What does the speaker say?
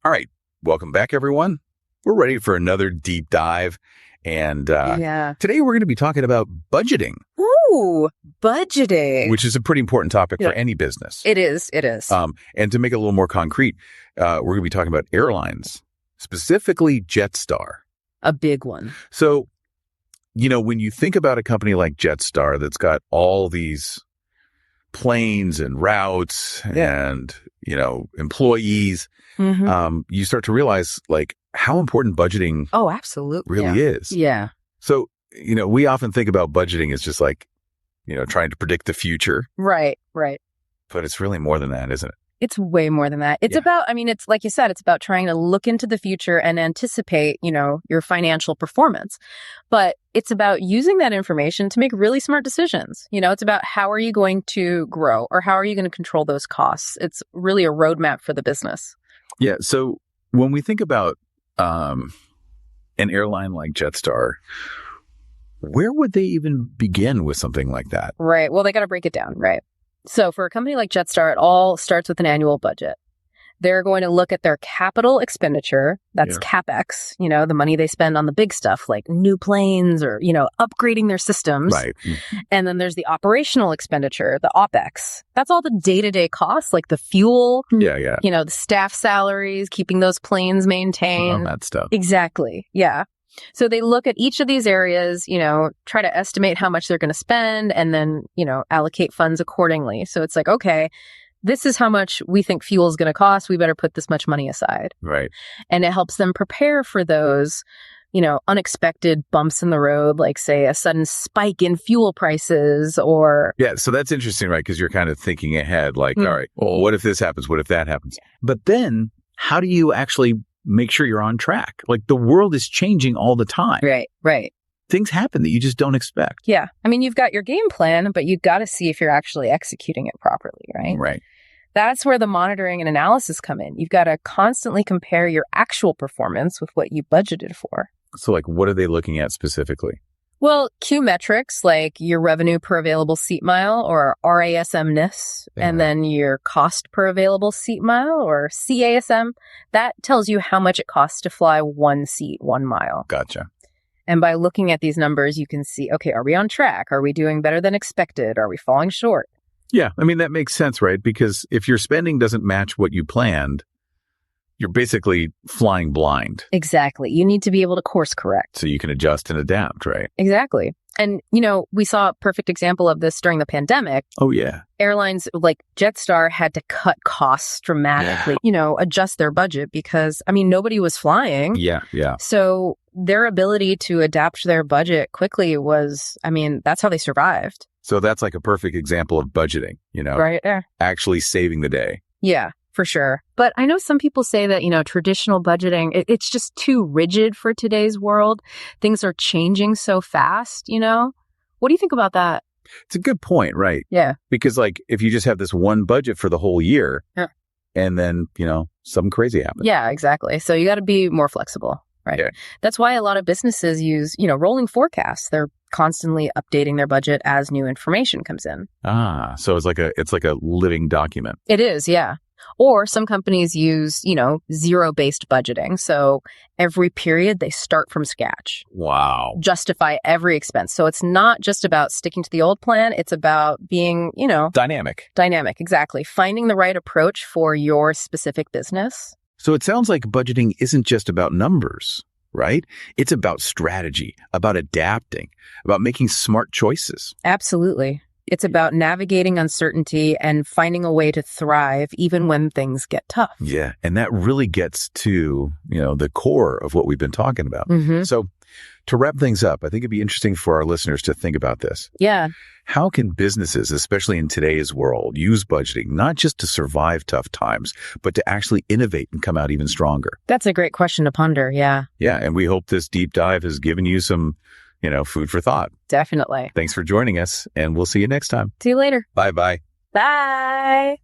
All right. Welcome back, everyone. We're ready for another deep dive. And today we're going to be talking about budgeting. Ooh, budgeting. Which is a pretty important topic for any business. It is. And to make it a little more concrete, we're going to be talking about airlines, specifically Jetstar. A big one. So, when you think about a company like Jetstar that's got all these planes and routes and, employees, you start to realize how important budgeting really is. Yeah. So, we often think about budgeting as just trying to predict the future. Right. But it's really more than that, isn't it? It's way more than that. It's about, it's like you said, it's about trying to look into the future and anticipate, your financial performance. But it's about using that information to make really smart decisions. It's about how are you going to grow or how are you going to control those costs? It's really a roadmap for the business. Yeah. So when we think about an airline like Jetstar, where would they even begin with something like that? Right. Well, they got to break it down, right? So for a company like Jetstar, it all starts with an annual budget. They're going to look at their capital expenditure. That's CapEx, the money they spend on the big stuff like new planes or, upgrading their systems. Right. And then there's the operational expenditure, the OpEx. That's all the day-to-day costs like the fuel, the staff salaries, keeping those planes maintained. All that stuff. Exactly. Yeah. So they look at each of these areas, try to estimate how much they're going to spend and then, allocate funds accordingly. So it's like, okay, this is how much we think fuel is going to cost. We better put this much money aside. Right. And it helps them prepare for those, unexpected bumps in the road, like say a sudden spike in fuel prices or. Yeah. So that's interesting, right? Because you're kind of thinking ahead, all right, well, what if this happens? What if that happens? But then how do you actually make sure you're on track? The world is changing all the time. Right. Things happen that you just don't expect. Yeah. You've got your game plan, but you've got to see if you're actually executing it properly, right? Right. That's where the monitoring and analysis come in. You've got to constantly compare your actual performance with what you budgeted for. So what are they looking at specifically? Well, key metrics like your revenue per available seat mile or RASM-ness, and then your cost per available seat mile or CASM. That tells you how much it costs to fly one seat, 1 mile. Gotcha. And by looking at these numbers, you can see, okay, are we on track? Are we doing better than expected? Are we falling short? Yeah. That makes sense, right? Because if your spending doesn't match what you planned, you're basically flying blind. Exactly. You need to be able to course correct. So you can adjust and adapt, right? Exactly. And, we saw a perfect example of this during the pandemic. Oh, yeah. Airlines like Jetstar had to cut costs dramatically, adjust their budget because, nobody was flying. Yeah. So their ability to adapt their budget quickly was, that's how they survived. So that's a perfect example of budgeting, Right. Yeah. Actually saving the day. Yeah. For sure. But I know some people say that, traditional budgeting, it's just too rigid for today's world. Things are changing so fast, What do you think about that? It's a good point, right? Yeah. Because if you just have this one budget for the whole year and then, something crazy happens. Yeah, exactly. So you got to be more flexible, right? Yeah. That's why a lot of businesses use, rolling forecasts. They're constantly updating their budget as new information comes in. Ah, so it's like a living document. It is, yeah. Or some companies use, zero-based budgeting. So every period they start from scratch. Wow. Justify every expense. So it's not just about sticking to the old plan. It's about being, Dynamic. Dynamic, exactly. Finding the right approach for your specific business. So it sounds like budgeting isn't just about numbers, right? It's about strategy, about adapting, about making smart choices. Absolutely. It's about navigating uncertainty and finding a way to thrive even when things get tough. Yeah. And that really gets to, the core of what we've been talking about. Mm-hmm. So to wrap things up, I think it'd be interesting for our listeners to think about this. Yeah. How can businesses, especially in today's world, use budgeting not just to survive tough times, but to actually innovate and come out even stronger? That's a great question to ponder. Yeah. Yeah. And we hope this deep dive has given you some food for thought. Definitely. Thanks for joining us, and we'll see you next time. See you later. Bye-bye. Bye.